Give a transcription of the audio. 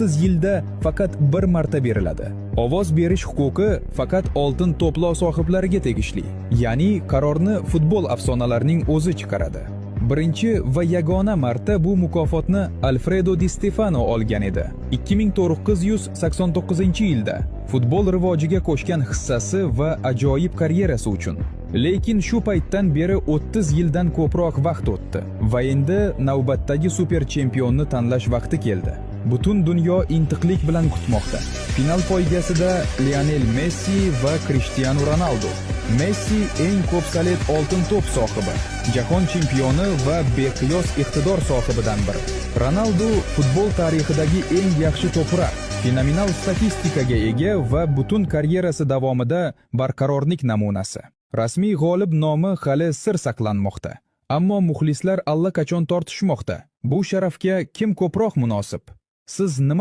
30 yilda faqat bir marta beriladi. Ovoz berish huquqi faqat oltin to'plov sohiblariga tegishli. Ya'ni qarorni futbol afsonalarining o'zi chiqaradi. Birinchi va yagona marta bu mukofotni Alfredo Di Stefano olgan edi. 2989-yilda futbol rivojiga qo'shgan hissasi va ajoyib karyerasi uchun. Lekin shu paytdan beri 30 yildan ko'proq vaqt o'tdi va endi navbatdagi super chempionni tanlash vaqti keldi. Butun dunyo intiqlik bilan kutmoqda. Final poygasida Lionel Messi va Cristiano Ronaldo. Messi eng ko'p salet oltin to'p sohibi, jahon chempioni va beqiyos iqtidor sohibidan biri. Ronaldo futbol tarixidagi eng yaxshi to'prar, fenomenal statistikaga ega va butun karyerasi davomida barqarorlik namunasi. Rasmiy g'olib nomi hali sir saqlanmoqda, ammo muxlislar allaqachon tortishmoqda. Bu sharafga kim ko'proq munosib? Siz nima